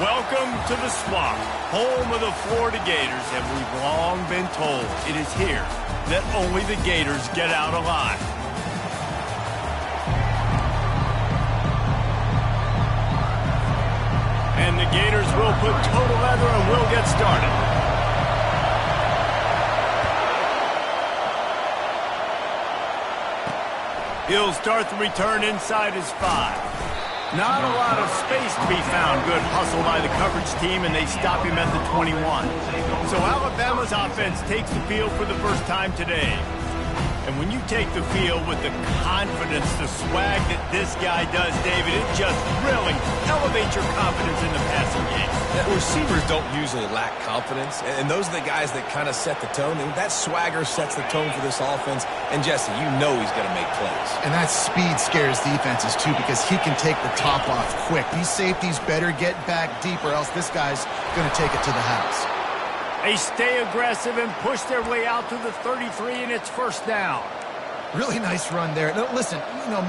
Welcome to the Swamp, home of the Florida Gators, and we've long been told it is here that only the Gators get out alive. And the Gators will put total leather and will get started. He'll start the return inside his 5. Not a lot of space to be found. Good hustle by the coverage team, and they stop him at the 21. So Alabama's offense takes the field for the first time today. And when you take the field with the confidence, the swag that this guy does, David, it just really elevates your confidence in the passing game. Receivers don't usually lack confidence, and those are the guys that kind of set the tone. And that swagger sets the tone for this offense. And, Jesse, you know he's going to make plays. And that speed scares defenses, too, because he can take the top off quick. These safeties better get back deep, or else this guy's going to take it to the house. They stay aggressive and push their way out to the 33, and it's first down. Really nice run there. Now, listen,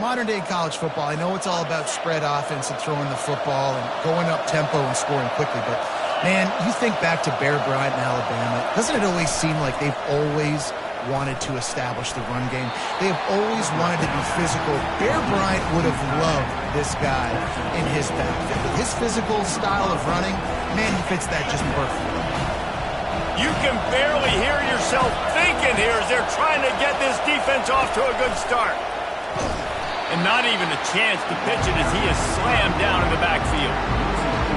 modern-day college football, I know it's all about spread offense and throwing the football and going up tempo and scoring quickly, but, man, you think back to Bear Bryant in Alabama, doesn't it always seem like they've always wanted to establish the run game? They have always wanted to be physical. Bear Bryant would have loved this guy in his backfield. With his physical style of running, man, he fits that just perfectly. You can barely hear yourself thinking here as they're trying to get this defense off to a good start. And not even a chance to pitch it as he is slammed down in the backfield.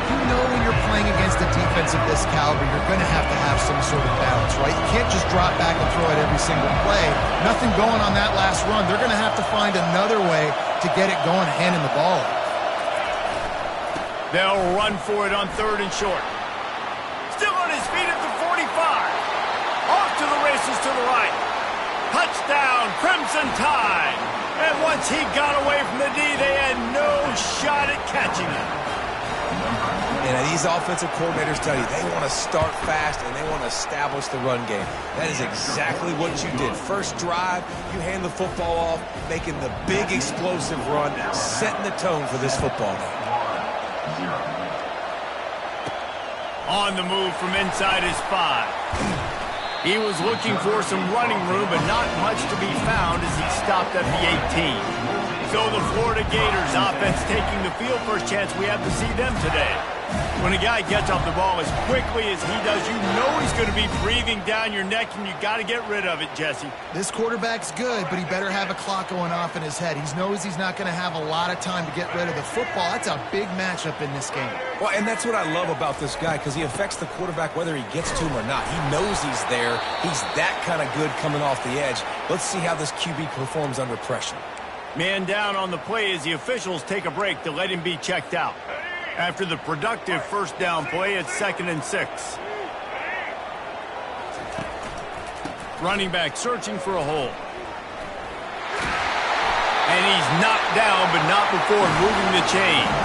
You know when you're playing against a defense of this caliber, you're going to have some sort of balance, right? You can't just drop back and throw it every single play. Nothing going on that last run. They're going to have to find another way to get it going, handing the ball. They'll run for it on 3rd and short. Still on his feet at the 45. Off to the races to the right. Touchdown, Crimson Tide. And once he got away from the D, they had no shot at catching him. And these offensive coordinators tell you they want to start fast and they want to establish the run game. That is exactly what you did. First drive, you hand the football off, making the big explosive run, setting the tone for this football game. On the move from inside his 5. He was looking for some running room, but not much to be found as he stopped at the 18. So the Florida Gators offense taking the field. First chance we have to see them today. When a guy gets off the ball as quickly as he does, you know he's going to be breathing down your neck, and you got to get rid of it, Jesse. This quarterback's good, but he better have a clock going off in his head. He knows he's not going to have a lot of time to get rid of the football. That's a big matchup in this game. Well, and that's what I love about this guy, because he affects the quarterback whether he gets to him or not. He knows he's there. He's that kind of good coming off the edge. Let's see how this QB performs under pressure. Man down on the play as the officials take a break to let him be checked out. After the productive first down play, it's 2nd and 6. Running back searching for a hole. And he's knocked down, but not before moving the chains.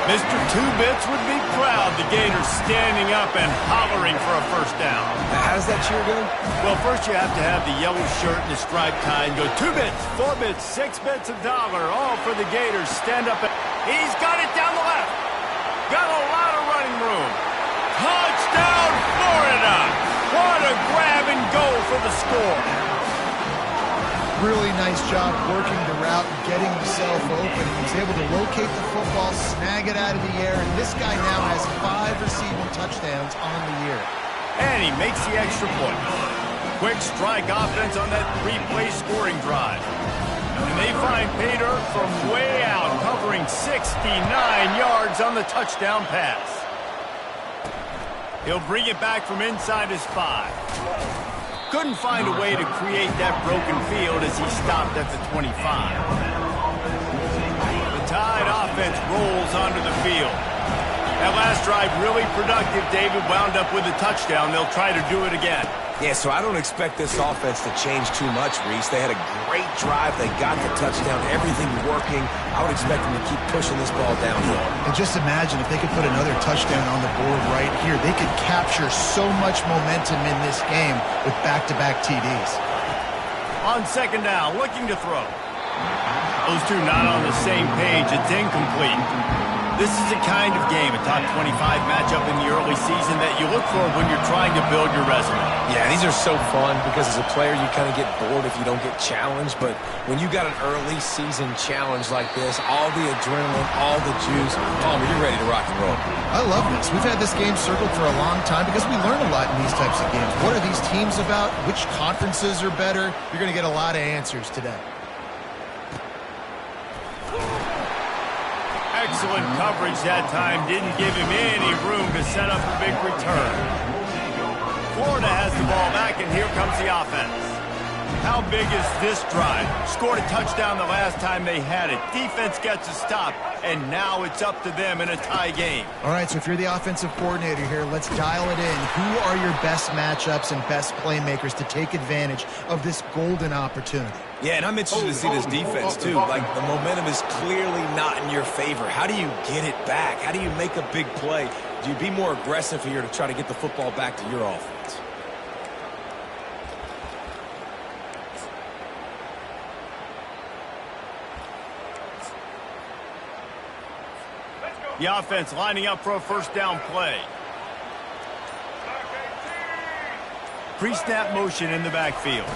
Mr. Two-Bits would be proud the Gators standing up and hollering for a first down. How's that cheer going? Well, first you have to have the yellow shirt and the striped tie and go 2 bits, 4 bits, 6 bits, $1, all for the Gators. Stand up. He's got it down the left. Got a lot of running room. Touchdown, Florida! What a grab and go for the score. Really nice job working the route and getting himself open. He was able to locate the football, snag it out of the air, and this guy now has 5 receiving touchdowns on the year. And he makes the extra point. Quick strike offense on that 3-play scoring drive. And they find pay dirt from way out, covering 69 yards on the touchdown pass. He'll bring it back from inside his 5. Couldn't find a way to create that broken field as he stopped at the 25. The Tide offense rolls onto the field. That last drive really productive. David wound up with a touchdown. They'll try to do it again. Yeah, so I don't expect this offense to change too much, Reese. They had a great drive. They got the touchdown. Everything working. I would expect them to keep pushing this ball downhill. And just imagine if they could put another touchdown on the board right here. They could capture so much momentum in this game with back-to-back TDs. On 2nd down, looking to throw. Those two not on the same page. It's incomplete. This is the kind of game, a top 25 matchup in the early season that you look for when you're trying to build your resume. Yeah, these are so fun because as a player, you kind of get bored if you don't get challenged. But when you got an early season challenge like this, all the adrenaline, all the juice, Palmer, you're ready to rock and roll. I love this. We've had this game circled for a long time because we learn a lot in these types of games. What are these teams about? Which conferences are better? You're going to get a lot of answers today. Excellent coverage that time. Didn't give him any room to set up a big return. Florida has the ball back, and here comes the offense. How big is this drive? Scored a touchdown the last time they had it. Defense gets a stop, and now it's up to them in a tie game. All right, so if you're the offensive coordinator here, let's dial it in. Who are your best matchups and best playmakers to take advantage of this golden opportunity? Yeah, and I'm interested to see this defense, too. Like, the momentum is clearly not in your favor. How do you get it back? How do you make a big play? Do you be more aggressive here to try to get the football back to your offense? The offense lining up for a first down play. Pre-snap motion in the backfield.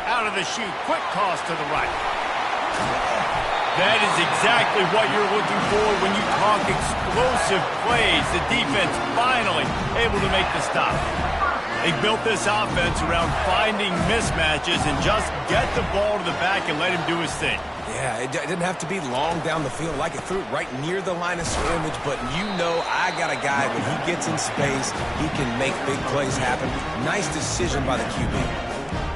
Out of the chute, quick toss to the right. That is exactly what you're looking for when you talk explosive plays. The defense finally able to make the stop. They built this offense around finding mismatches and just get the ball to the back and let him do his thing. Yeah, it didn't have to be long down the field. Like it threw it right near the line of scrimmage, but you know I got a guy, when he gets in space, he can make big plays happen. Nice decision by the QB.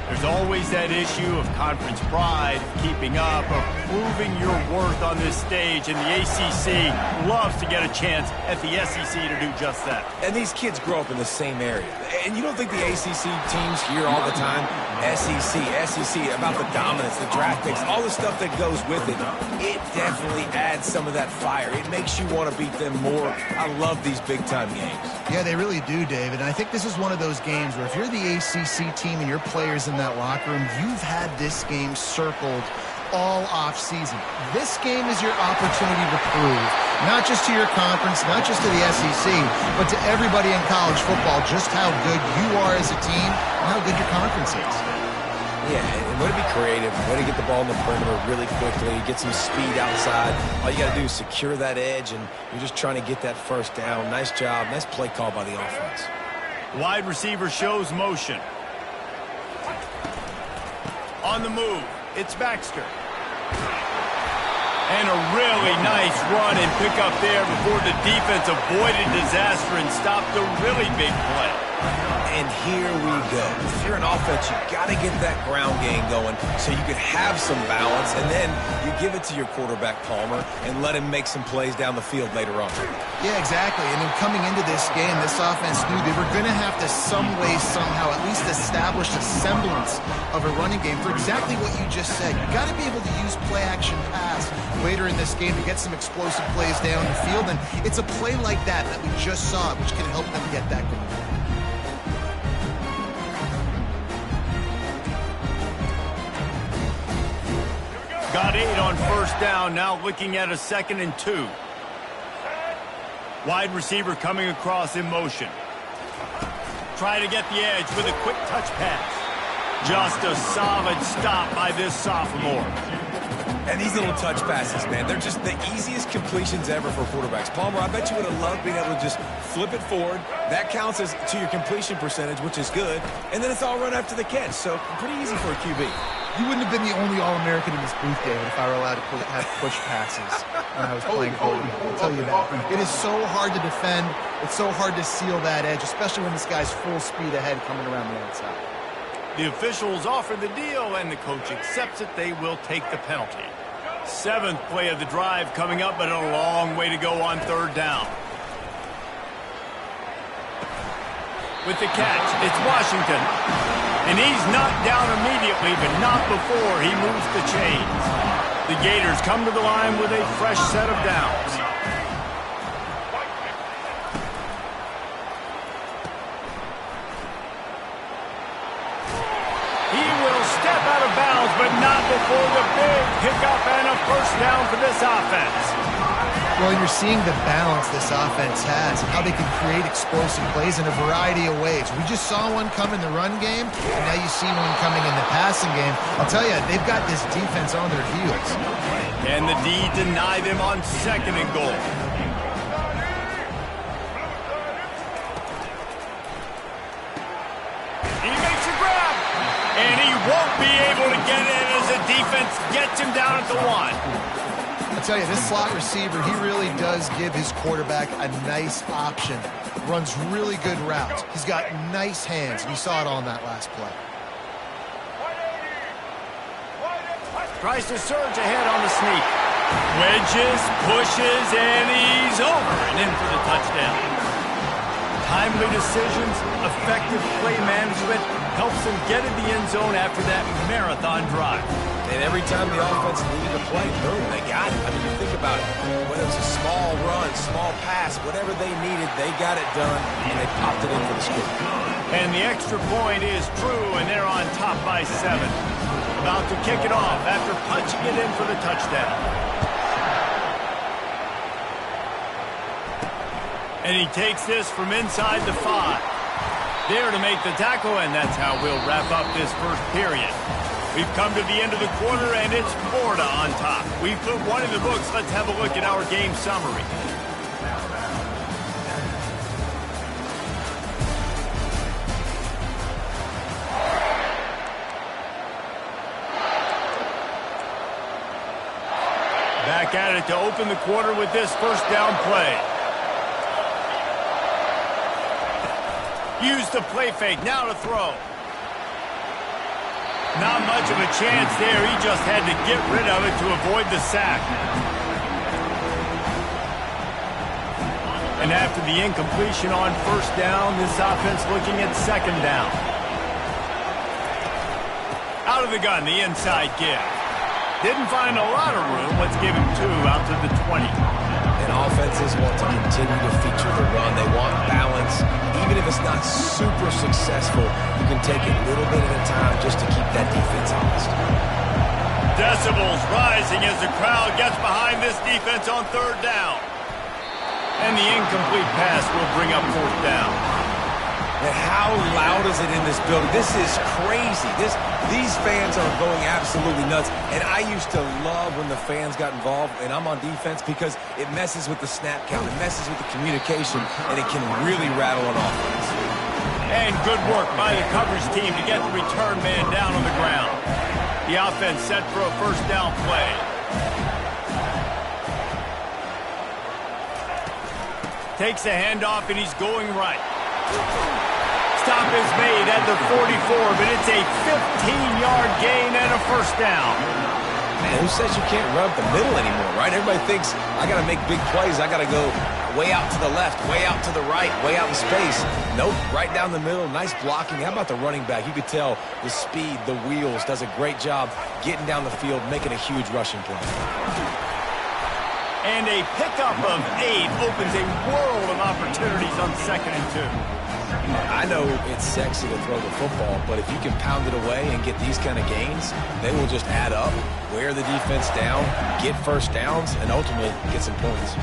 There's always that issue of conference pride, keeping up, of proving your worth on this stage, and the ACC loves to get a chance at the SEC to do just that. And these kids grow up in the same area. And you don't think the ACC teams hear all the time, SEC, about the dominance, the draft picks, all the stuff that goes with it. It definitely adds some of that fire. It makes you want to beat them more. I love these big-time games. Yeah, they really do, David. And I think this is one of those games where if you're the ACC team and your players in that locker room, you've had this game circled all off season. This game is your opportunity to prove, not just to your conference, not just to the SEC, but to everybody in college football, just how good you are as a team and how good your conference is. Yeah, and way to be creative, way to get the ball in the perimeter really quickly, get some speed outside. All you got to do is secure that edge, and you're just trying to get that first down. Nice job. Nice play call by the offense. Wide receiver shows motion. On the move, it's Baxter. And a really nice run and pick up there before the defense avoided disaster and stopped a really big play. And here we go. If you're an offense, you got to get that ground game going so you can have some balance, and then you give it to your quarterback, Palmer, and let him make some plays down the field later on. Yeah, exactly. And then coming into this game, this offense knew they were going to have to some way, somehow, at least establish a semblance of a running game for exactly what you just said. You got to be able to use play-action pass later in this game to get some explosive plays down the field, and it's a play like that we just saw, which can help them get that going. Got 8 on first down, now looking at a 2nd and 2. Wide receiver coming across in motion. Try to get the edge with a quick touch pass. Just a solid stop by this sophomore. And these little touch passes, man, they're just the easiest completions ever for quarterbacks. Palmer, I bet you would have loved being able to just flip it forward. That counts as to your completion percentage, which is good. And then it's all run after the catch, so pretty easy for a QB. You wouldn't have been the only All-American in this booth, David, if I were allowed to have push passes when I was playing quarterback. I'll tell you that. It is so hard to defend. It's so hard to seal that edge, especially when this guy's full speed ahead coming around the outside. The officials offer the deal, and the coach accepts it. They will take the penalty. 7th play of the drive coming up, but a long way to go on 3rd down. With the catch, it's Washington. And he's knocked down immediately, but not before he moves the chains. The Gators come to the line with a fresh set of downs. He will step out of bounds, but but not before the big pickup and a first down for this offense. Well, you're seeing the balance this offense has and how they can create explosive plays in a variety of ways. We just saw one come in the run game, and now you see one coming in the passing game. I'll tell you, they've got this defense on their heels. And the D deny them on 2nd and goal. He makes a grab, and he won't be able to get it as the defense gets him down at the 1. I'll tell you, this slot receiver, he really does give his quarterback a nice option. Runs really good routes. He's got nice hands, and you saw it on that last play. Tries to surge ahead on the sneak. Wedges, pushes, and he's over and in for the touchdown. Timely decisions, effective play management helps him get in the end zone after that marathon drive. And every time the offense needed a play, boom, they got it. I mean, you think about it. Whether it was a small run, small pass, whatever they needed, they got it done, and they popped it in for the score. And the extra point is true, and they're on top by 7. About to kick it off after punching it in for the touchdown. And he takes this from inside the 5. There to make the tackle, and that's how we'll wrap up this first period. We've come to the end of the quarter, and it's Florida on top. We've put one in the books. Let's have a look at our game summary. Back at it to open the quarter with this first down play. Use the play fake, now to throw. Not much of a chance there. He just had to get rid of it to avoid the sack. And after the incompletion on first down, this offense looking at 2nd down. Out of the gun, the inside give. Didn't find a lot of room. Let's give him 2 out to the 20. And offenses want to continue to feature the run. They want balance. Even if it's not super successful, you can take it little bit at a time just to keep that defense honest. Decibels rising as the crowd gets behind this defense on 3rd down. And the incomplete pass will bring up 4th down. And how loud is it in this building? This is crazy. These fans are going absolutely nuts. And I used to love when the fans got involved, and I'm on defense, because it messes with the snap count. It messes with the communication, and it can really rattle an offense. And good work by the coverage team to get the return man down on the ground. The offense set for a first down play. Takes a handoff, and he's going right. Stop is made at the 44, but it's a 15-yard gain and a first down. Man, who says you can't run up the middle anymore, right? Everybody thinks, I got to make big plays. I got to go way out to the left, way out to the right, way out in space. Nope, right down the middle. Nice blocking. How about the running back? You could tell the speed, the wheels, does a great job getting down the field, making a huge rushing play. And a pickup of 8 opens a world of opportunities on 2nd and 2. I know it's sexy to throw the football, but if you can pound it away and get these kind of gains, they will just add up, wear the defense down, get first downs, and ultimately get some points.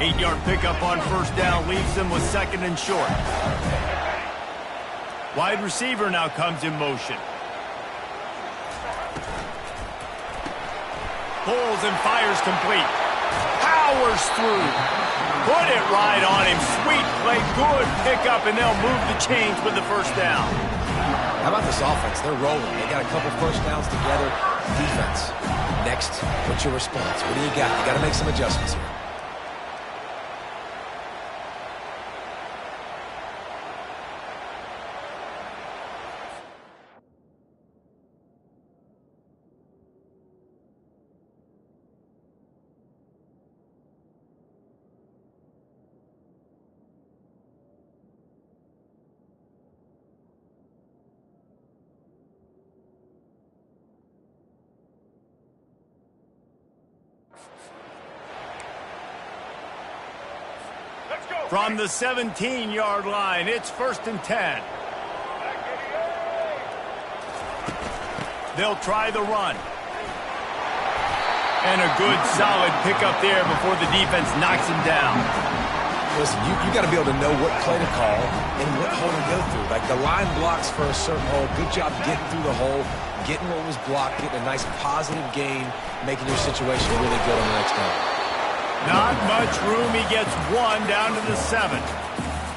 Eight-yard pickup on first down leaves them with 2nd and short. Wide receiver now comes in motion. Pulls and fires complete. Powers through. Put it right on him. Sweet play. Good pickup, and they'll move the chains with the first down. How about this offense? They're rolling. They got a couple first downs together. Defense. Next, what's your response? What do you got? You got to make some adjustments here. From the 17-yard line, it's 1st and 10. They'll try the run. And a good, solid pickup there before the defense knocks him down. Listen, you got to be able to know what play to call and what hole to go through. Like the line blocks for a certain hole. Good job getting through the hole, getting what was blocked, getting a nice positive gain, making your situation really good on the next down. Not much room. He gets one down to the 7.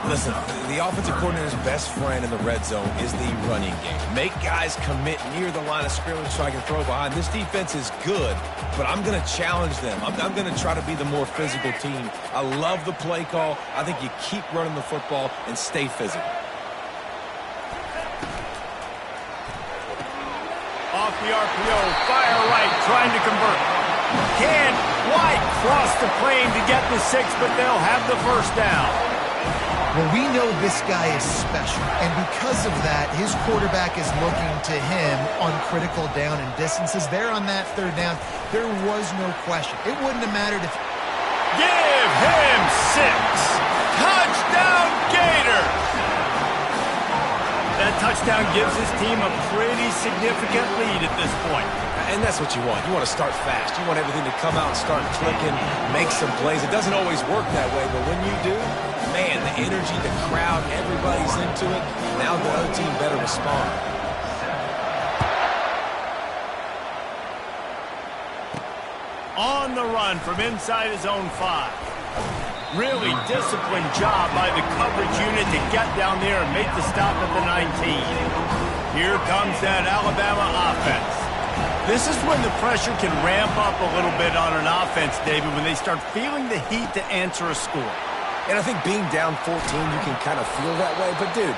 Listen, the offensive coordinator's best friend in the red zone is the running game. Make guys commit near the line of scrimmage so I can throw behind. This defense is good, but I'm going to challenge them. I'm going to try to be the more physical team. I love the play call. I think you keep running the football and stay physical. Off the RPO, fire right, trying to convert. Can White cross the plane to get the 6, but they'll have the first down. Well, we know this guy is special, and because of that, his quarterback is looking to him on critical down and distances. There on that 3rd down, there was no question. It wouldn't have mattered if... Give him 6. Touchdown, Gators! That touchdown gives his team a pretty significant lead at this point. And that's what you want. You want to start fast. You want everything to come out and start clicking, make some plays. It doesn't always work that way, but when you do, man, the energy, the crowd, everybody's into it. Now the other team better respond. On the run from inside his own 5. Really disciplined job by the coverage unit to get down there and make the stop at the 19. Here comes that Alabama offense. This is when the pressure can ramp up a little bit on an offense, David, when they start feeling the heat to answer a score. And I think being down 14, you can kind of feel that way. But, dude,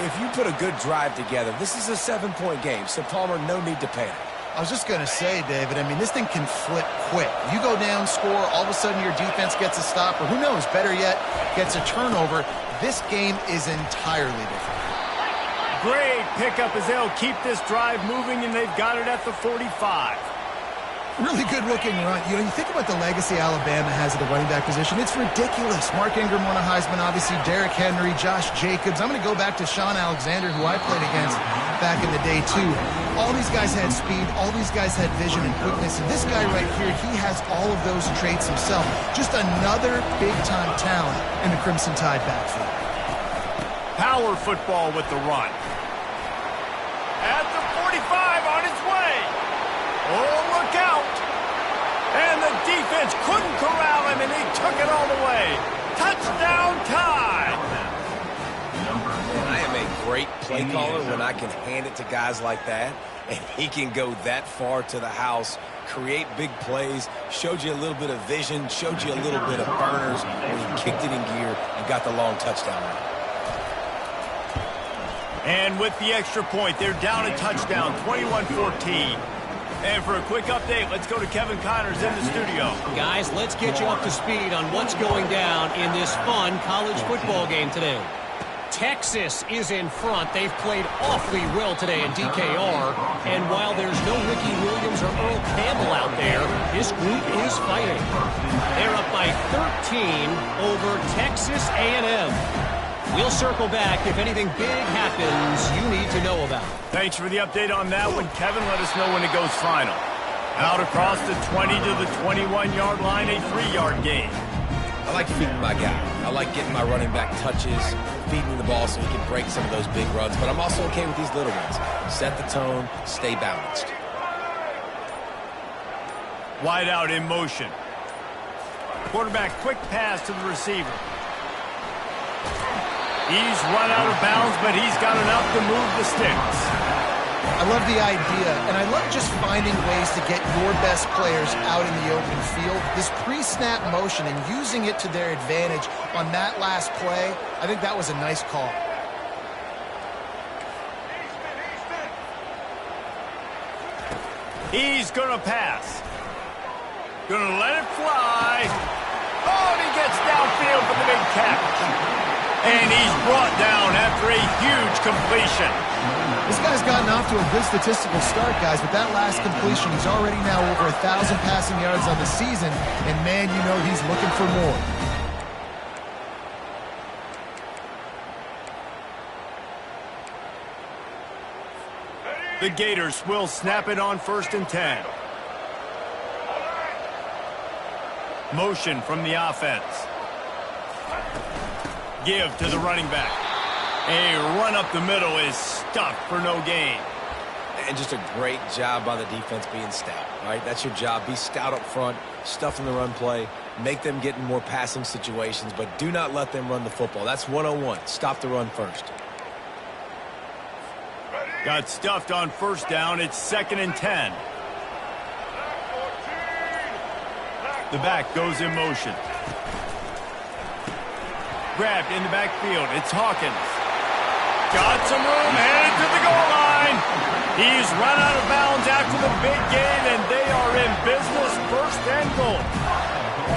if you put a good drive together, this is a 7-point game. So, Palmer, no need to panic. I was just going to say, David, I mean, this thing can flip quick. You go down, score, all of a sudden your defense gets a stop, or who knows, better yet, gets a turnover. This game is entirely different. Great pickup as they'll keep this drive moving, and they've got it at the 45. Really good looking run. You know, you think about the legacy Alabama has at the running back position. It's ridiculous. Mark Ingram won a Heisman, obviously. Derrick Henry, Josh Jacobs. I'm going to go back to Sean Alexander, who I played against back in the day, too. All these guys had speed. All these guys had vision and quickness. And this guy right here, he has all of those traits himself. Just another big-time talent in the Crimson Tide backfield. Power football with the run. At the 45, on its way. Oh, look out. And the defense couldn't corral him, and he took it all the way. Touchdown Tide. I am a great play caller when I can hand it to guys like that, and he can go that far to the house, create big plays, showed you a little bit of vision, showed you a little bit of burners when he kicked it in gear and got the long touchdown run. And with the extra point, they're down a touchdown, 21-14. And for a quick update, let's go to Kevin Connors in the studio. Guys, let's get you up to speed on what's going down in this fun college football game today. Texas is in front. They've played awfully well today in DKR. And while there's no Ricky Williams or Earl Campbell out there, this group is fighting. They're up by 13 over Texas A&M. We'll circle back if anything big happens you need to know about. Thanks for the update on that one, Kevin. Let us know when it goes final. Out across the 20 to the 21-yard line, a 3-yard gain. I like feeding my guy. I like getting my running back touches, feeding the ball so he can break some of those big runs. But I'm also okay with these little ones. Set the tone, stay balanced. Wide out in motion. Quarterback quick pass to the receiver. He's run out of bounds, but he's got enough to move the sticks. I love the idea, and I love just finding ways to get your best players out in the open field. This pre-snap motion and using it to their advantage on that last play, I think that was a nice call. He's going to pass. Going to let it fly. Oh, and he gets downfield for the big catch. And he's brought down after a huge completion. This guy's gotten off to a good statistical start, guys. With that last completion, he's already now over 1,000 passing yards on the season. And, man, you know he's looking for more. The Gators will snap it on 1st and 10. Motion from the offense. Give to the running back. A run up the middle is stuffed for no gain. And just a great job by the defense being stout, right? That's your job. Be stout up front, stuff in the run play, make them get in more passing situations, but do not let them run the football. That's 101. Stop the run first. Got stuffed on 1st down. It's 2nd and 10. The back goes in motion. Grabbed in the backfield. It's Hawkins. Got some room, headed to the goal line. He's run out of bounds after the big gain, and they are in business, 1st and goal.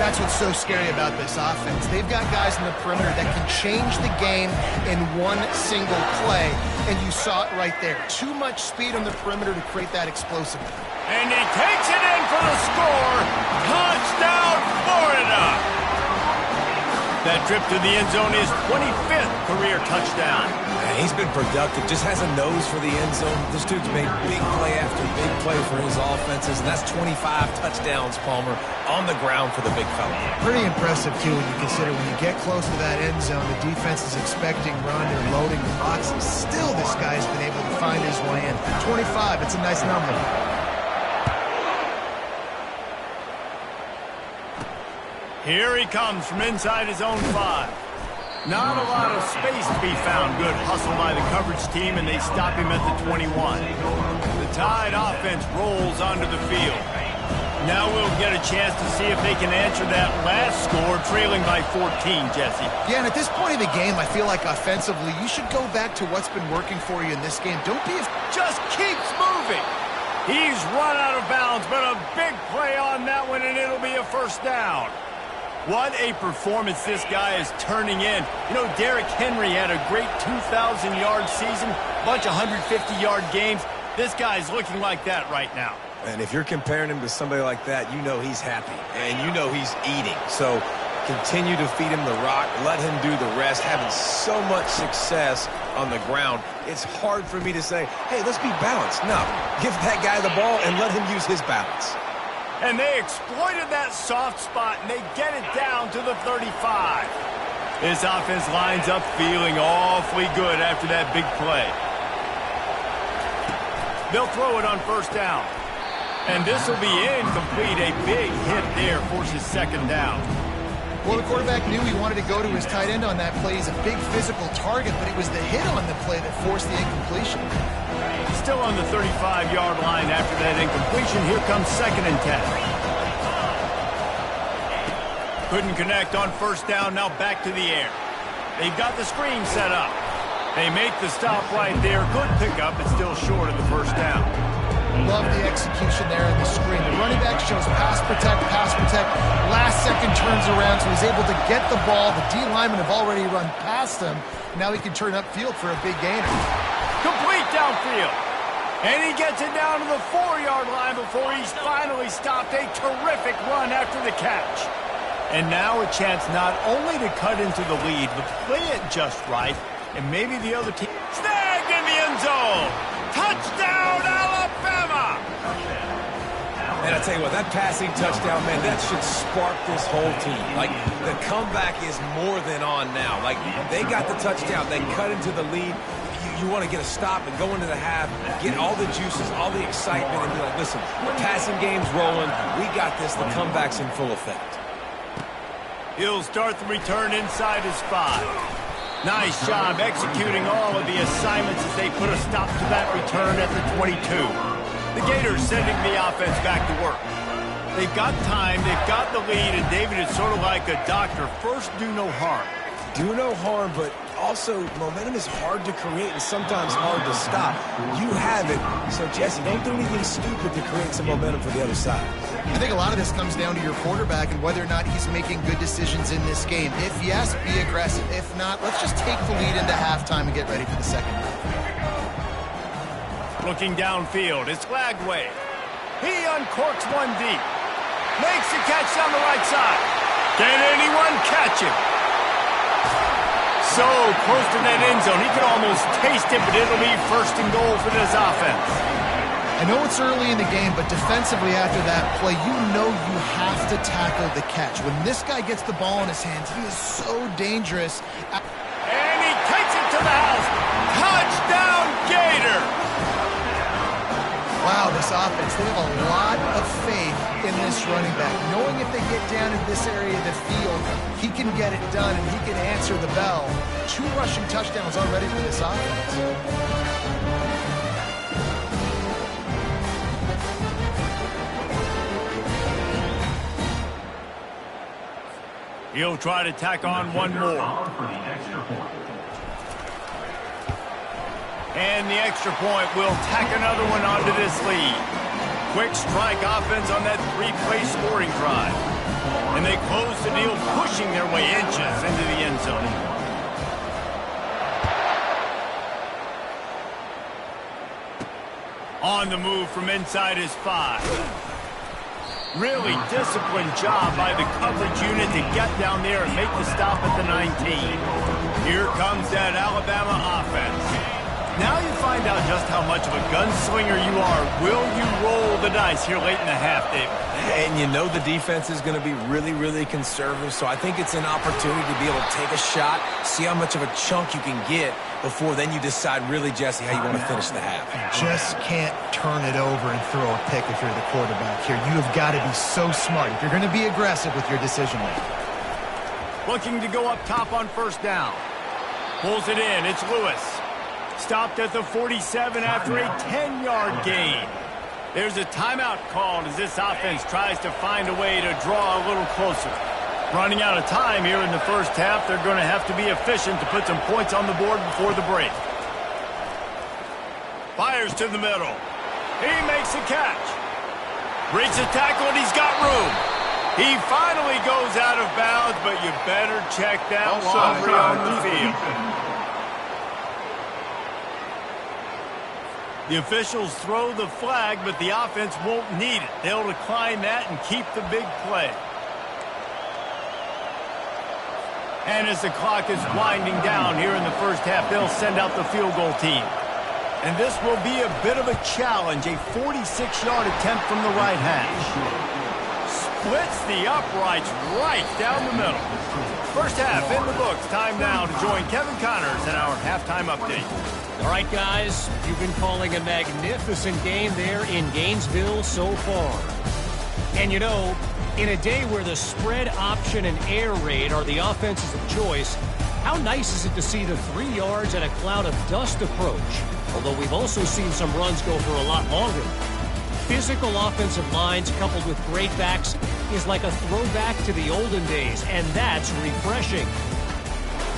That's what's so scary about this offense. They've got guys in the perimeter that can change the game in one single play, and you saw it right there. Too much speed on the perimeter to create that explosiveness. And he takes it in for the score. Touchdown, Florida! That trip to the end zone is 25th career touchdown. And he's been productive, just has a nose for the end zone. This dude's made big play after big play for his offenses, and that's 25 touchdowns, Palmer, on the ground for the big fella. Pretty impressive, too, when you consider when you get close to that end zone, the defense is expecting run, they're loading the boxes. Still, this guy's been able to find his way in. 25, it's a nice number. Here he comes from inside his own 5. Not a lot of space to be found. Good hustle by the coverage team, and they stop him at the 21. The Tide offense rolls onto the field. Now we'll get a chance to see if they can answer that last score, trailing by 14, Jesse. Yeah, and at this point of the game, I feel like offensively, you should go back to what's been working for you in this game. Don't be... Just keeps moving. He's run out of bounds, but a big play on that one, and it'll be a 1st down. What a performance this guy is turning in. You know, Derrick Henry had a great 2,000-yard season, bunch of 150-yard games. This guy's looking like that right now. And if you're comparing him to somebody like that, you know he's happy, and you know he's eating. So continue to feed him the rock, let him do the rest, having so much success on the ground. It's hard for me to say, hey, let's be balanced. No, give that guy the ball and let him use his balance. And they exploited that soft spot, and they get it down to the 35. This offense lines up feeling awfully good after that big play. They'll throw it on 1st down. And this will be incomplete. A big hit there forces 2nd down. Well, the quarterback knew he wanted to go to his tight end on that play. He's a big physical target, but it was the hit on the play that forced the incompletion. Still on the 35-yard line after that incompletion. Here comes 2nd and 10. Couldn't connect on 1st down. Now back to the air. They've got the screen set up. They make the stop right there. Good pickup, but still short of the 1st down. Love the execution there in the screen. The running back shows pass protect. Last second turns around, so he's able to get the ball. The D linemen have already run past him. Now he can turn upfield for a big gainer. Complete downfield. And he gets it down to the 4-yard line before he's finally stopped. A terrific run after the catch. And now a chance not only to cut into the lead, but play it just right. And maybe the other team... Snagged in the end zone! Touchdown, Alabama! And I tell you what, that passing touchdown, man, that should spark this whole team. Like, the comeback is more than on now. Like, they got the touchdown. They cut into the lead. You want to get a stop and go into the half, get all the juices, all the excitement, and be like, listen, the passing game's rolling. We got this. The comeback's in full effect. He'll start the return inside his 5. Nice job executing all of the assignments as they put a stop to that return at the 22. The Gators sending the offense back to work. They've got time, they've got the lead, and David is sort of like a doctor. First, do no harm. Do no harm, but also momentum is hard to create and sometimes hard to stop. You have it, so Jesse, don't do anything stupid to create some momentum for the other side. I think a lot of this comes down to your quarterback and whether or not he's making good decisions in this game. If yes, be aggressive. If not, let's just take the lead into halftime and get ready for the second half. Looking downfield, it's Lagway. He uncorks one deep. Makes the catch down the right side. Can anyone catch him? So close to that end zone. He could almost taste it, but it'll be first and goal for this offense. I know it's early in the game, but defensively after that play, you know you have to tackle the catch. When this guy gets the ball in his hands, he is so dangerous. And he takes it to the house. Touchdown, Gator! Wow, this offense, they have a lot of faith in this running back. Knowing if they get down in this area of the field, he can get it done and he can answer the bell. 2 rushing touchdowns already for this offense. He'll try to tack on one more. And the extra point will tack another one onto this lead. Quick strike offense on that 3-play scoring drive. And they close the deal, pushing their way inches into the end zone. On the move from inside his 5. Really disciplined job by the coverage unit to get down there and make the stop at the 19. Here comes that Alabama offense. Now you find out just how much of a gunslinger you are. Will you roll the dice here late in the half, David? And you know the defense is going to be really, really conservative, so I think it's an opportunity to be able to take a shot, see how much of a chunk you can get before then you decide really, Jesse, how you want to finish the half. You just can't turn it over and throw a pick if you're the quarterback here. You have got to be so smart if you're going to be aggressive with your decision-making. Looking to go up top on first down. Pulls it in. It's Lewis. Stopped at the 47 after a 10-yard gain. There's a timeout called as this offense tries to find a way to draw a little closer. Running out of time here in the first half, they're going to have to be efficient to put some points on the board before the break. Fires to the middle. He makes a catch. Breaks a tackle and he's got room. He finally goes out of bounds, but you better check that laundry on the field. The officials throw the flag, but the offense won't need it. They'll decline that and keep the big play. And as the clock is winding down here in the first half, they'll send out the field goal team. And this will be a bit of a challenge, a 46-yard attempt from the right hash. Splits the uprights right down the middle. First half in the books. Time now to join Kevin Connors in our halftime update. All right, guys, you've been calling a magnificent game there in Gainesville so far. And you know, in a day where the spread option and air raid are the offenses of choice, how nice is it to see the 3 yards and a cloud of dust approach? Although we've also seen some runs go for a lot longer. Physical offensive lines coupled with great backs is like a throwback to the olden days, and that's refreshing.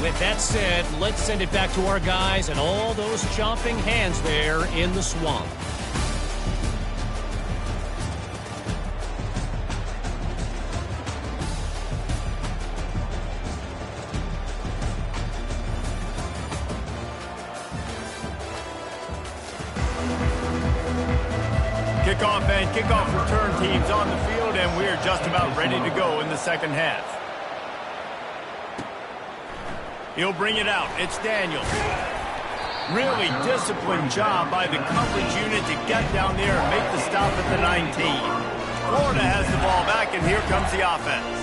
With that said, let's send it back to our guys and all those chomping hands there in the swamp. Kickoff and kickoff return teams on the field, and we're just about ready to go in the second half. He'll bring it out. It's Daniels. Really disciplined job by the coverage unit to get down there and make the stop at the 19. Florida has the ball back, and here comes the offense.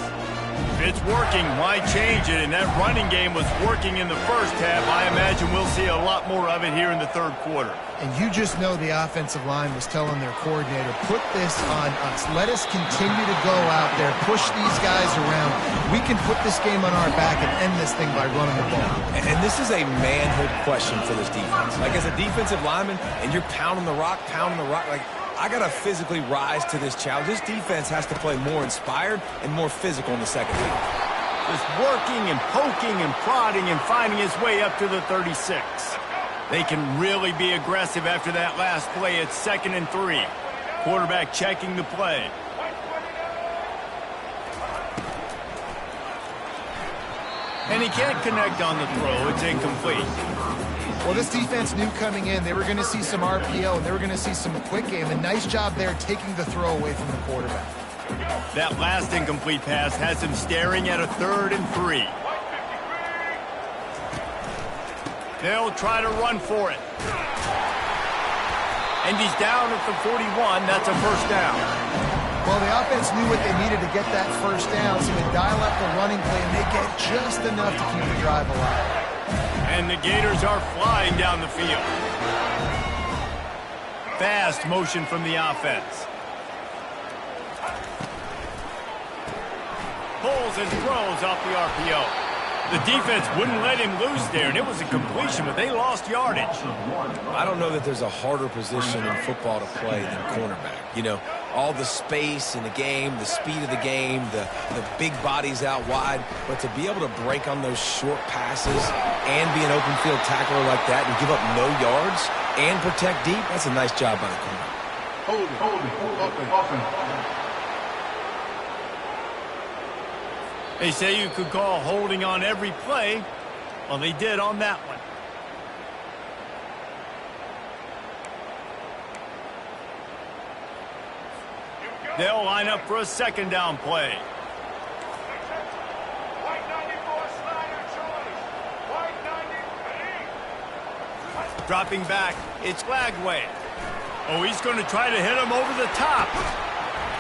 If it's working, why change it? And that running game was working in the first half. I imagine we'll see a lot more of it here in the third quarter. And you just know the offensive line was telling their coordinator, put this on us. Let us continue to go out there, push these guys around. We can put this game on our back and end this thing by running the ball. And this is a manhood question for this defense. Like, as a defensive lineman, and you're pounding the rock, like, I got to physically rise to this challenge. This defense has to play more inspired and more physical in the second half. Just working and poking and prodding and finding his way up to the 36. They can really be aggressive after that last play. It's 2nd and 3. Quarterback checking the play. And he can't connect on the throw. It's incomplete. Well, this defense knew coming in they were going to see some RPO and they were going to see some quick game. A nice job there taking the throw away from the quarterback. That last incomplete pass has him staring at a 3rd and 3. They'll try to run for it. And he's down at the 41. That's a first down. Well, the offense knew what they needed to get that first down, so they dial up the running play and they get just enough to keep the drive alive. And the Gators are flying down the field. Fast motion from the offense. Pulls and throws off the RPO. The defense wouldn't let him lose there, and it was a completion, but they lost yardage. I don't know that there's a harder position in football to play than cornerback. You know, all the space in the game, the speed of the game, the big bodies out wide, but to be able to break on those short passes and be an open field tackler like that and give up no yards and protect deep, that's a nice job by the corner. They say you could call holding on every play. Well, they did on that one. They'll line up for a second down play. Dropping back, it's Lagway. Oh, he's going to try to hit him over the top.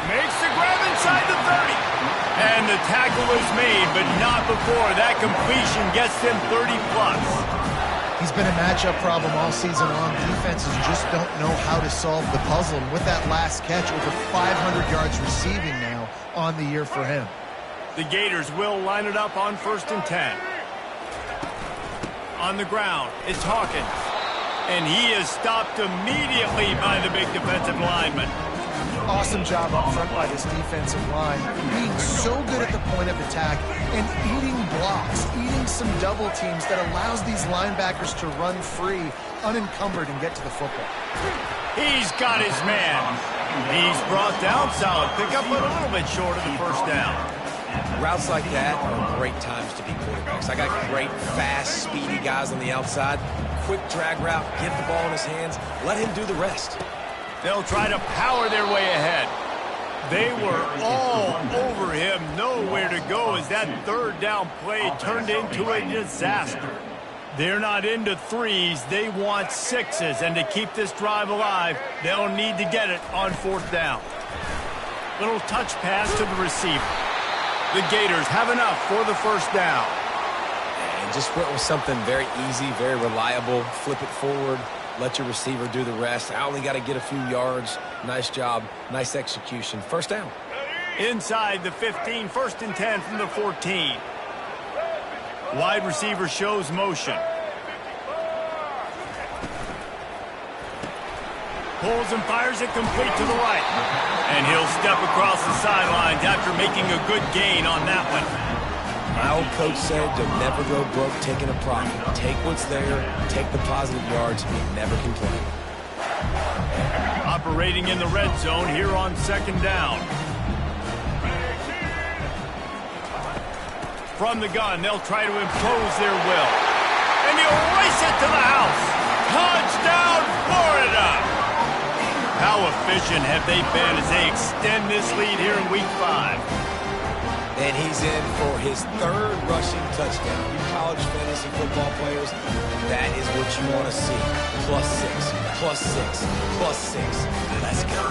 Makes the grab inside the 30. And the tackle is made, but not before. That completion gets them 30-plus. He's been a matchup problem all season long. Defenses just don't know how to solve the puzzle. And with that last catch, over 500 yards receiving now on the year for him. The Gators will line it up on 1st and 10. On the ground, it's Hawkins. And he is stopped immediately by the big defensive lineman. Awesome job up front by this defensive line, being so good at the point of attack and eating blocks, eating some double teams that allows these linebackers to run free, unencumbered, and get to the football. He's got his man. He's brought down solid pickup, but a little bit short of the first down. Routes like that are great times to be quarterbacks. I got great, fast, speedy guys on the outside. Quick drag route, get the ball in his hands, let him do the rest. They'll try to power their way ahead. They were all over him, nowhere to go as that third down play turned into a disaster. They're not into threes, they want sixes, and to keep this drive alive, they'll need to get it on 4th down. Little touch pass to the receiver. The Gators have enough for the first down. And just went with something very easy, very reliable. Flip it forward. Let your receiver do the rest. I only got to get a few yards. Nice job. Nice execution. First down. Inside the 15, 1st and 10 from the 14. Wide receiver shows motion. Pulls and fires it complete to the right. And he'll step across the sidelines after making a good gain on that one. My old coach said, don't never go broke taking a profit. Take what's there, take the positive yards, and never complain. Operating in the red zone here on 2nd down. From the gun, they'll try to impose their will. And he'll race it to the house. Touchdown, Florida! How efficient have they been as they extend this lead here in Week 5? And he's in for his 3rd rushing touchdown. You college fantasy football players, that is what you want to see. +6, +6, +6. Let's go.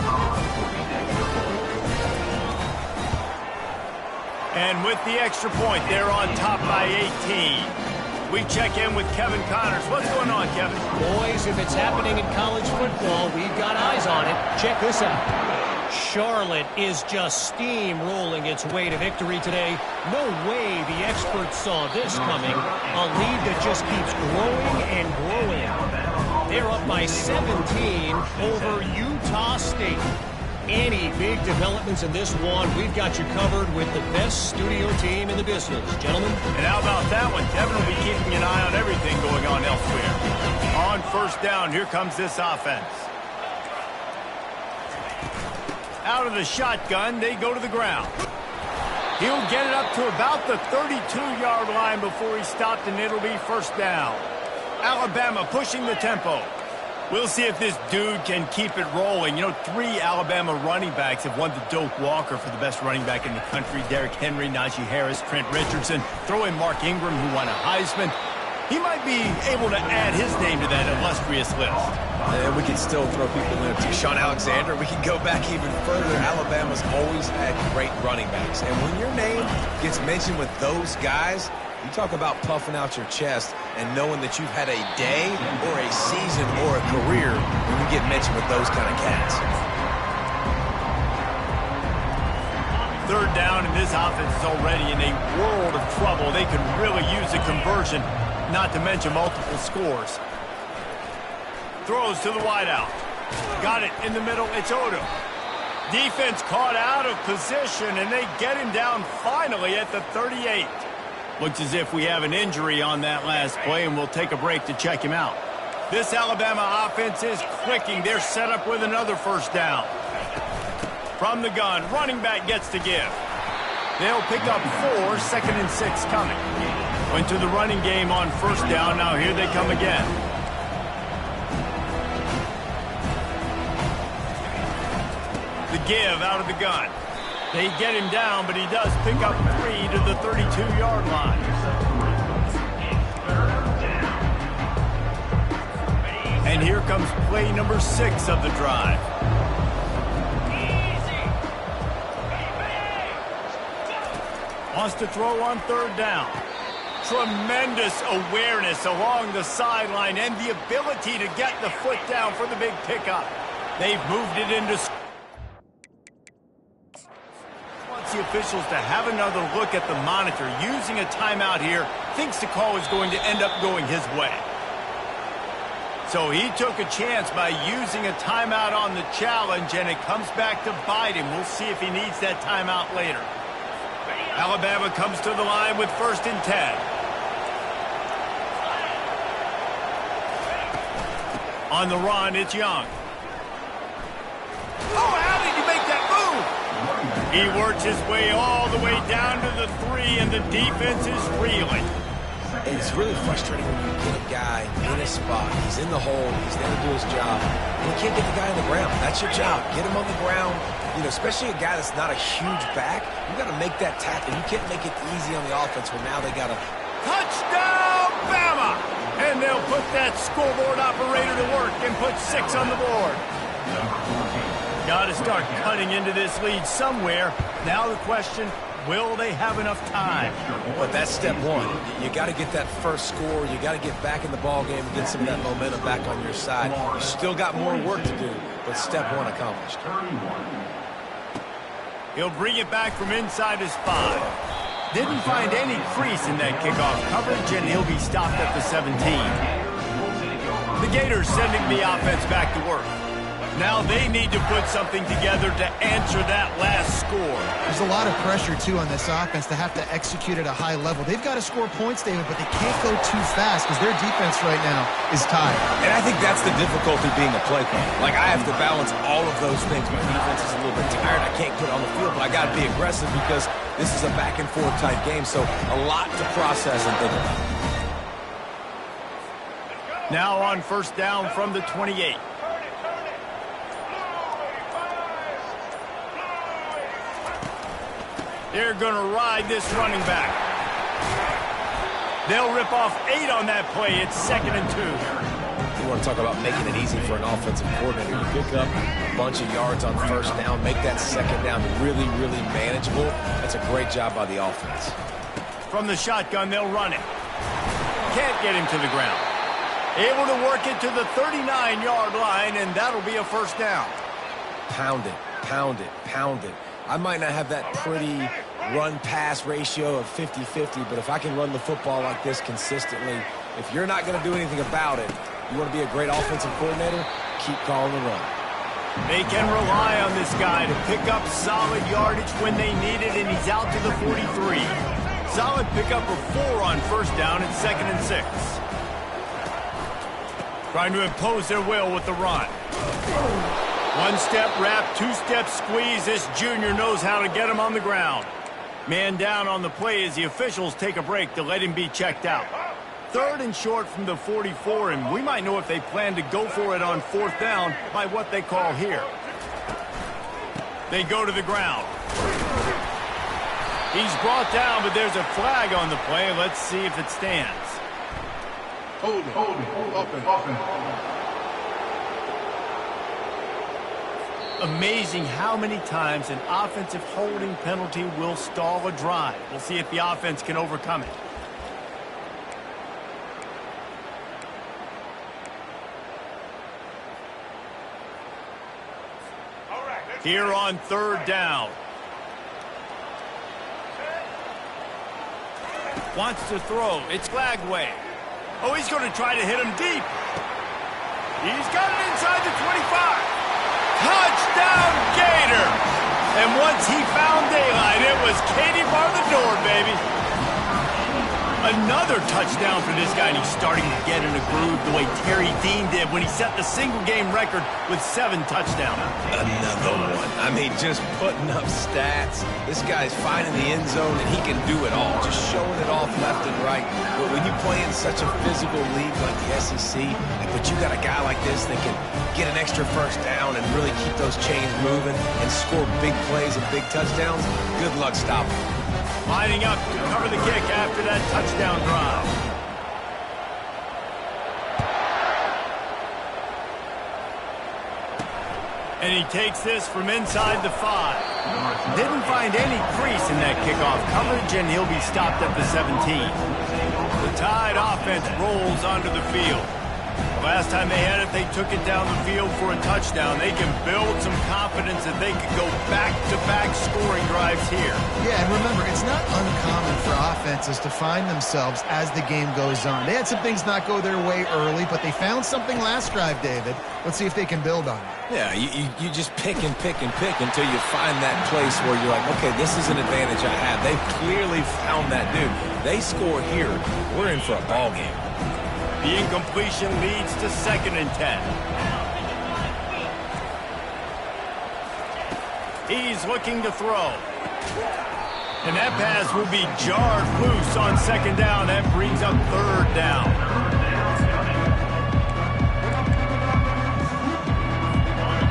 And with the extra point, they're on top by 18. We check in with Kevin Connors. What's going on, Kevin? Boys, if it's happening in college football, we've got eyes on it. Check this out. Charlotte is just steamrolling its way to victory today. No way the experts saw this coming. A lead that just keeps growing and growing. They're up by 17 over Utah State. Any big developments in this one, we've got you covered with the best studio team in the business. Gentlemen? And how about that one? Kevin will be keeping an eye on everything going on elsewhere. On 1st down, here comes this offense. Out of the shotgun, they go to the ground. He'll get it up to about the 32-yard line before he's stopped, and it'll be 1st down. Alabama pushing the tempo. We'll see if this dude can keep it rolling. You know, 3 Alabama running backs have won the Doak Walker for the best running back in the country. Derrick Henry, Najee Harris, Trent Richardson. Throw in Mark Ingram, who won a Heisman. he might be able to add his name to that illustrious list. And we can still throw people in there. Sean Alexander, we can go back even further. Alabama's always had great running backs. And when your name gets mentioned with those guys, you talk about puffing out your chest and knowing that you've had a day or a season or a career when you get mentioned with those kind of cats. Third down, and this offense is already in a world of trouble. They could really use a conversion, not to mention multiple scores. Throws to the wideout. Got it in the middle. It's Odom. Defense caught out of position, and they get him down finally at the 38. Looks as if we have an injury on that last play, and we'll take a break to check him out. This Alabama offense is clicking. They're set up with another first down. From the gun, running back gets to give. They'll pick up 4, 2nd and 6 coming. Went to the running game on first down. Now here they come again. The give out of the gun. They get him down, but he does pick up 3 to the 32-yard line. And here comes play number 6 of the drive. Wants to throw on third down. Tremendous awareness along the sideline and the ability to get the foot down for the big pickup. They've moved it into... Wants the officials to have another look at the monitor. Using a timeout here, thinks the call is going to end up going his way. So he took a chance by using a timeout on the challenge, and it comes back to bite him. We'll see if he needs that timeout later. Alabama comes to the line with 1st and 10. On the run, it's Young. Oh, how did he make that move? He works his way all the way down to the 3, and the defense is reeling. It's really frustrating when you get a guy in a spot. He's in the hole. He's there to do his job. And you can't get the guy on the ground. That's your job. Get him on the ground. You know, especially a guy that's not a huge back. You got to make that tackle. You can't make it easy on the offense where now they got to... Touchdown, Bama! And they'll put that scoreboard operator to work and put 6 on the board. Got to start cutting into this lead somewhere. Now the question... will they have enough time? But that's step 1. You got to get that first score. You got to get back in the ball game and get some of that momentum back on your side. You still got more work to do, but step 1 accomplished. He'll bring it back from inside his 5. Didn't find any crease in that kickoff coverage, and he'll be stopped at the 17. The Gators sending the offense back to work. Now they need to put something together to answer that last score. There's a lot of pressure, too, on this offense to have to execute at a high level. They've got to score points, David, but they can't go too fast because their defense right now is tired. And I think that's the difficulty being a play caller. Like, I have to balance all of those things. My defense is a little bit tired. I can't put it on the field, but I got to be aggressive because this is a back-and-forth type game, so a lot to process and think about. Now on first down from the 28. They're going to ride this running back. They'll rip off 8 on that play. It's 2nd and 2. You want to talk about making it easy for an offensive coordinator. You pick up a bunch of yards on first down, make that second down really, really manageable. That's a great job by the offense. From the shotgun, they'll run it. Can't get him to the ground. Able to work it to the 39-yard line, and that'll be a first down. Pound it, pound it, pound it. I might not have that pretty run-pass ratio of 50-50, but if I can run the football like this consistently, if you're not going to do anything about it, you want to be a great offensive coordinator, keep calling the run. They can rely on this guy to pick up solid yardage when they need it, and he's out to the 43. Solid pickup of 4 on first down and 2nd and 6. Trying to impose their will with the run. 1-step wrap, 2-step squeeze. This junior knows how to get him on the ground. Man down on the play as the officials take a break to let him be checked out. 3rd and short from the 44, and we might know if they plan to go for it on 4th down by what they call here. They go to the ground. He's brought down, but there's a flag on the play. Let's see if it stands. Amazing how many times an offensive holding penalty will stall a drive. We'll see if the offense can overcome it. Here on third down. Wants to throw. It's Glagway. Oh, he's going to try to hit him deep. He's got it inside the 25. Touchdown, Gators! And once he found daylight, it was Katie bar the door, baby. Another touchdown for this guy, and he's starting to get in a groove the way Terry Dean did when he set the single-game record with 7 touchdowns. Another one. I mean, just putting up stats. This guy's finding the end zone, and he can do it all, just showing it off left and right. But when you play in such a physical league like the SEC, but you got a guy like this that can get an extra first down and really keep those chains moving and score big plays and big touchdowns, good luck stopping him. Lining up to cover the kick after that touchdown drive. And he takes this from inside the 5. Didn't find any crease in that kickoff coverage, and he'll be stopped at the 17. The Tide offense rolls onto the field. Last time they had it, they took it down the field for a touchdown. They can build some confidence that they could go back-to-back scoring drives here. Yeah, and remember, it's not uncommon for offenses to find themselves as the game goes on. They had some things not go their way early, but they found something last drive, David. Let's see if they can build on it. Yeah, you just pick and pick and pick until you find that place where you're like, okay, this is an advantage I have. They've clearly found that, dude. They score here, we're in for a ball game. The incompletion leads to 2nd and 10. He's looking to throw. And that pass will be jarred loose on 2nd down. That brings up 3rd down.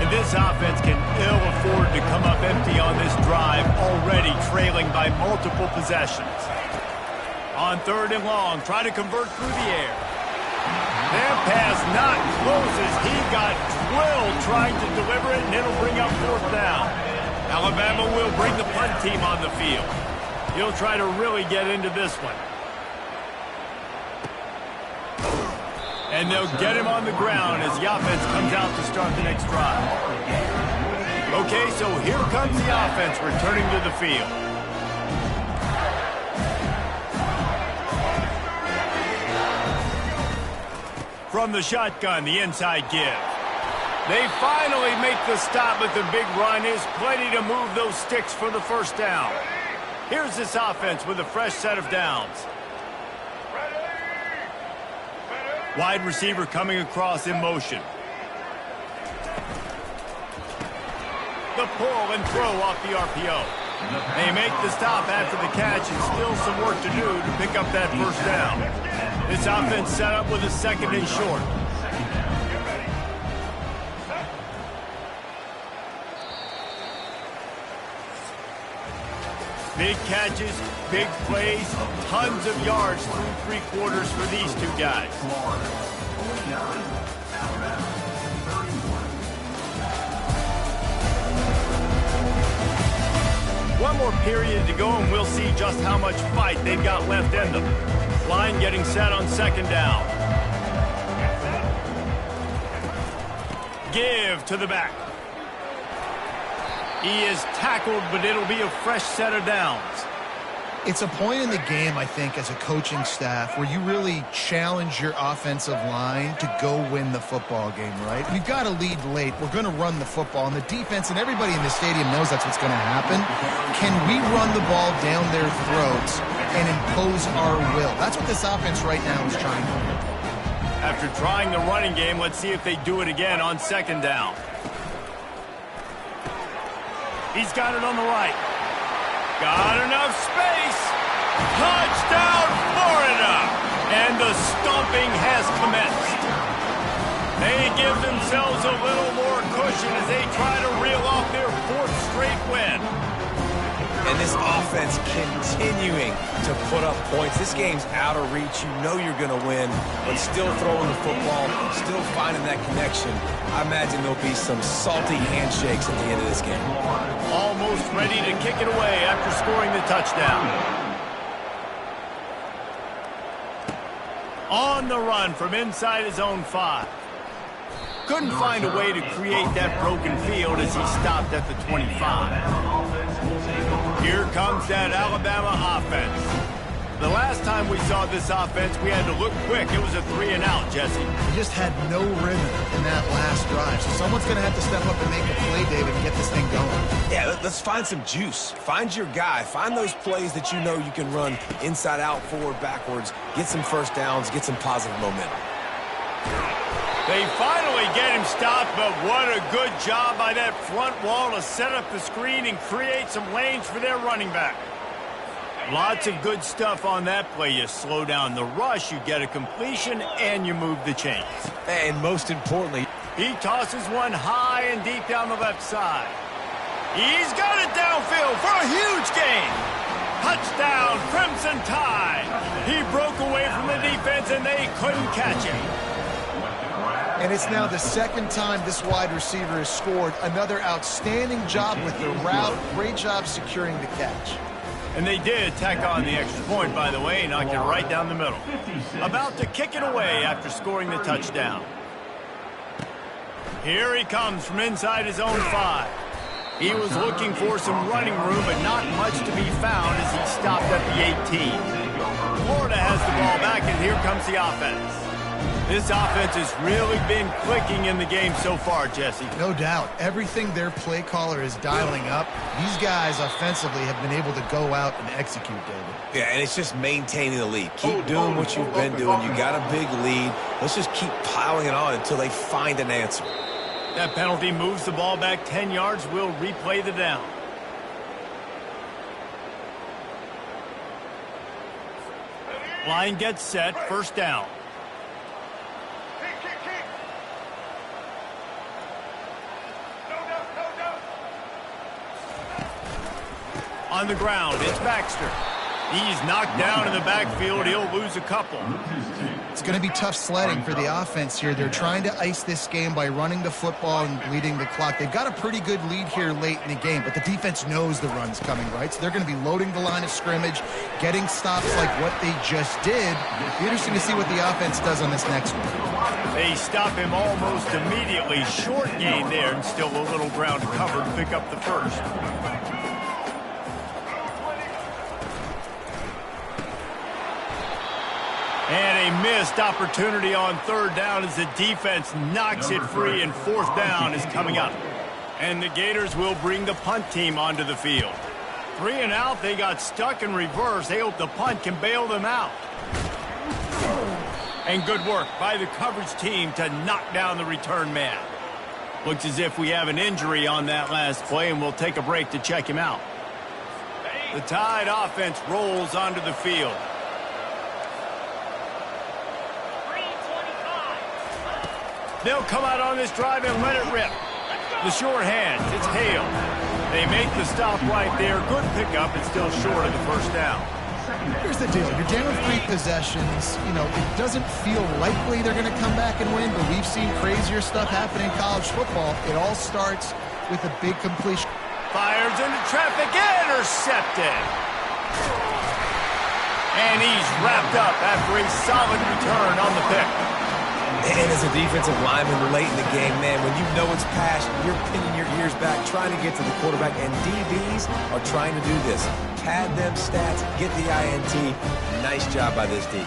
And this offense can ill afford to come up empty on this drive, already trailing by multiple possessions. On 3rd and long, try to convert through the air. That pass not close as he got drilled trying to deliver it, and it'll bring up 4th down. Alabama will bring the punt team on the field. He'll try to really get into this one. And they'll get him on the ground as the offense comes out to start the next drive. Okay, so here comes the offense returning to the field. From the shotgun, the inside give. They finally make the stop, but the big run is plenty to move those sticks for the 1st down. Here's this offense with a fresh set of downs. Wide receiver coming across in motion. The pull and throw off the RPO. They make the stop after the catch, and still some work to do to pick up that 1st down. This offense set up with a 2nd and short. Big catches, big plays, tons of yards through 3 quarters for these two guys. One more period to go, and we'll see just how much fight they've got left in them. Line getting set on 2nd down. Give to the back. He is tackled, but it'll be a fresh set of downs. It's a point in the game, I think, as a coaching staff where you really challenge your offensive line to go win the football game, right? We've got to lead late. We're going to run the football, and the defense and everybody in the stadium knows that's what's going to happen. Can we run the ball down their throats and impose our will? That's what this offense right now is trying to do. After trying the running game, let's see if they do it again on 2nd down. He's got it on the right. Got enough space. Touchdown, Florida! And the stomping has commenced. They give themselves a little more cushion as they try to reel off their 4th straight win. And this offense continuing to put up points. This game's out of reach. You know you're going to win, but still throwing the football, still finding that connection. I imagine there'll be some salty handshakes at the end of this game. Almost ready to kick it away after scoring the touchdown. On the run from inside his own 5. Couldn't find a way to create that broken field as he stopped at the 25. Here comes that Alabama offense. The last time we saw this offense, we had to look quick. It was a 3-and-out, Jesse. He just had no rhythm in that last drive. So someone's going to have to step up and make a play, David, and get this thing going. Yeah, let's find some juice. Find your guy. Find those plays that you know you can run inside out, forward, backwards. Get some first downs. Get some positive momentum. They finally get him stopped, but what a good job by that front wall to set up the screen and create some lanes for their running back. Lots of good stuff on that play. You slow down the rush, you get a completion, and you move the chains. And most importantly, he tosses one high and deep down the left side. He's got it downfield for a huge gain. Touchdown, Crimson Tide. He broke away from the defense, and they couldn't catch him. And it's now the second time this wide receiver has scored. Another outstanding job with the route. Great job securing the catch. And they did tack on the extra point, by the way, knocked it right down the middle. About to kick it away after scoring the touchdown. Here he comes from inside his own 5. He was looking for some running room, but not much to be found as he stopped at the 18. Florida has the ball back, and here comes the offense. This offense has really been clicking in the game so far, Jesse. No doubt. Everything their play caller is dialing up, these guys offensively have been able to go out and execute, David. Yeah, and it's just maintaining the lead. Keep doing what you've been doing. You got a big lead. Let's just keep piling it on until they find an answer. That penalty moves the ball back 10 yards. We'll replay the down. Line gets set. First down. On the ground, it's Baxter. He's knocked down in the backfield. He'll lose a couple. It's going to be tough sledding for the offense here. They're trying to ice this game by running the football and bleeding the clock. They've got a pretty good lead here late in the game, but the defense knows the run's coming, right? So they're going to be loading the line of scrimmage, getting stops like what they just did. Be interesting to see what the offense does on this next one. They stop him almost immediately. Short gain there, and still a little ground to cover to pick up the first. And a missed opportunity on third down as the defense knocks it free, and fourth down is coming up. And the Gators will bring the punt team onto the field. 3-and-out, they got stuck in reverse. They hope the punt can bail them out. And good work by the coverage team to knock down the return man. Looks as if we have an injury on that last play, and we'll take a break to check him out. The Tide offense rolls onto the field. They'll come out on this drive and let it rip. The short hands, it's Hale. They make the stop right there. Good pickup, and still short of the first down. Here's the deal. You're down with 3 possessions. You know, it doesn't feel likely they're going to come back and win, but we've seen crazier stuff happen in college football. It all starts with a big completion. Fires into traffic, intercepted. And he's wrapped up after a solid return on the pick. And as a defensive lineman late in the game, man, when you know it's past, you're pinning your ears back, trying to get to the quarterback, and DBs are trying to do this. Pad them stats, get the INT. Nice job by this D.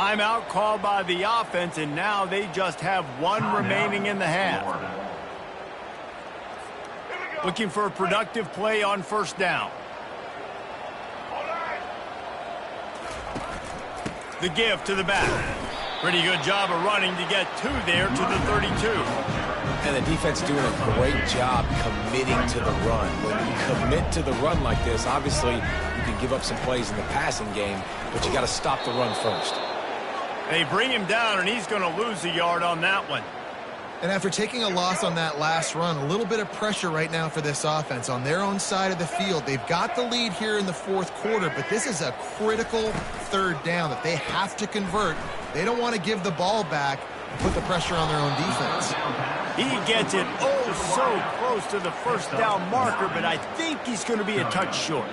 Timeout called by the offense, and now they just have one remaining in the half. Looking for a productive play on first down. The give to the back. Pretty good job of running to get two there to the 32. And the defense doing a great job committing to the run. When you commit to the run like this, obviously you can give up some plays in the passing game, but you got to stop the run first. They bring him down, and he's going to lose a yard on that one. And after taking a loss on that last run, a little bit of pressure right now for this offense on their own side of the field. They've got the lead here in the fourth quarter, but this is a critical third down that they have to convert. They don't want to give the ball back and put the pressure on their own defense. He gets it so close to the first down marker, but I think he's going to be a touch short.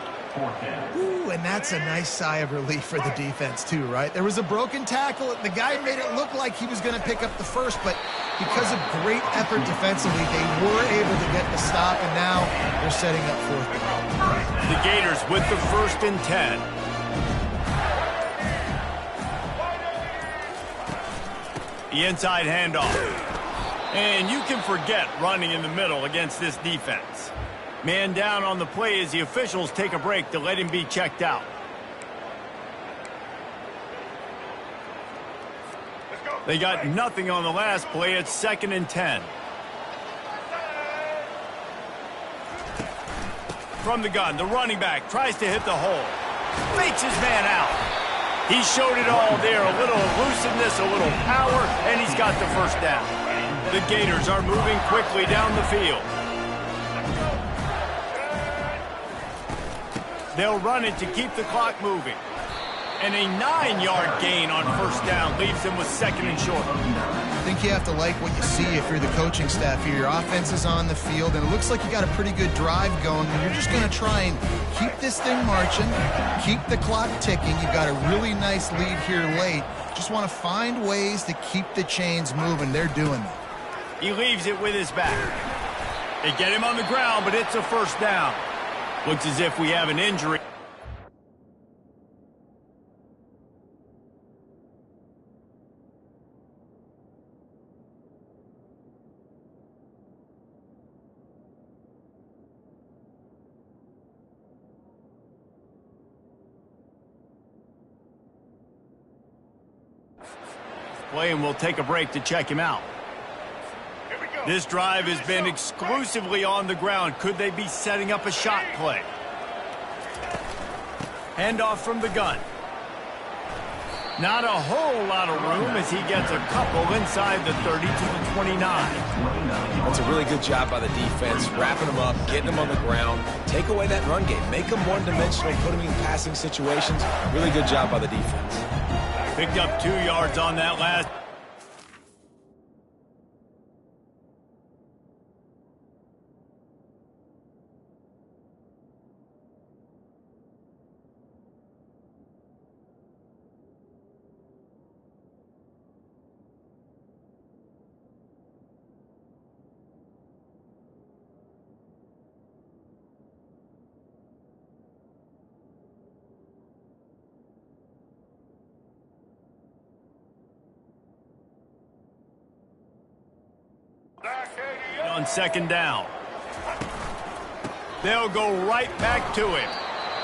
Ooh, and that's a nice sigh of relief for the defense too, right? There was a broken tackle. The guy made it look like he was going to pick up the first, but because of great effort defensively, they were able to get the stop, and now they're setting up fourth down. The Gators with the 1st and 10. The inside handoff. And you can forget running in the middle against this defense. Man down on the play as the officials take a break to let him be checked out. They got nothing on the last play. It's 2nd and 10. From the gun, the running back tries to hit the hole. Fakes his man out. He showed it all there. A little elusiveness, a little power, and he's got the first down. The Gators are moving quickly down the field. They'll run it to keep the clock moving. And a 9-yard gain on first down leaves them with 2nd and short. I think you have to like what you see if you're the coaching staff here. Your offense is on the field, and it looks like you got a pretty good drive going. And you're just going to try and keep this thing marching, keep the clock ticking. You've got a really nice lead here late. Just want to find ways to keep the chains moving. They're doing that. He leaves it with his back. They get him on the ground, but it's a first down. Looks as if we have an injury. Play, and we'll take a break to check him out. This drive has been exclusively on the ground. Could they be setting up a shot play? Handoff from the gun. Not a whole lot of room as he gets a couple inside the 30 to the 29. That's a really good job by the defense, wrapping them up, getting them on the ground. Take away that run game. Make them one-dimensional, put them in passing situations. Really good job by the defense. Picked up 2 yards on that last. On 2nd down. They'll go right back to him.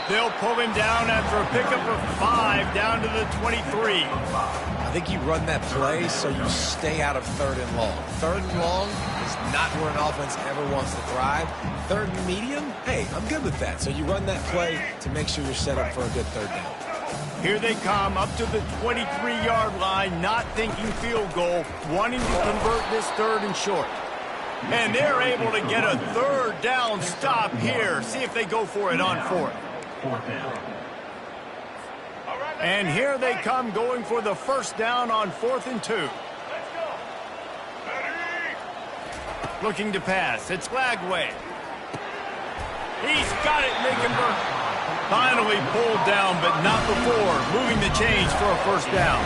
They'll pull him down after a pickup of 5 down to the 23. I think you run that play so you stay out of 3rd and long. 3rd and long is not where an offense ever wants to thrive. 3rd and medium, hey, I'm good with that. So you run that play to make sure you're set up for a good 3rd down. Here they come up to the 23-yard line, not thinking field goal, wanting to convert this 3rd and short. And they're able to get a 3rd down stop here. See if they go for it on 4th. And here they come going for the first down on 4th and 2. Looking to pass. It's Lagway. He's got it, Mecklenburg. Finally pulled down, but not before moving the chains for a first down.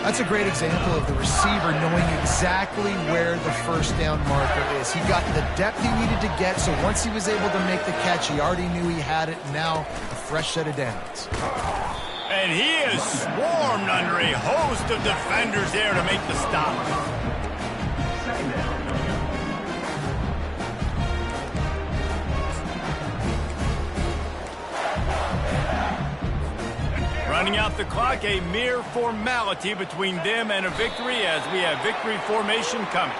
That's a great example of the receiver knowing exactly where the first down marker is. He got the depth he needed to get, so once he was able to make the catch, he already knew he had it, and now a fresh set of downs. And he is swarmed under a host of defenders there to make the stop. Running out the clock, a mere formality between them and a victory as we have victory formation coming.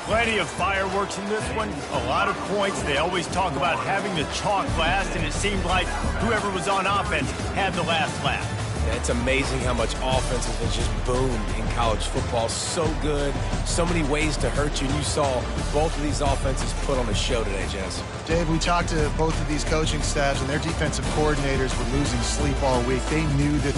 Plenty of fireworks in this one, a lot of points. They always talk about having the chalk last, and it seemed like whoever was on offense had the last laugh. Yeah, it's amazing how much offense has just boomed in college football. So good, so many ways to hurt you, and you saw both of these offenses put on a show today, Jess. Dave, we talked to both of these coaching staffs, and their defensive coordinators were losing sleep all week. They knew that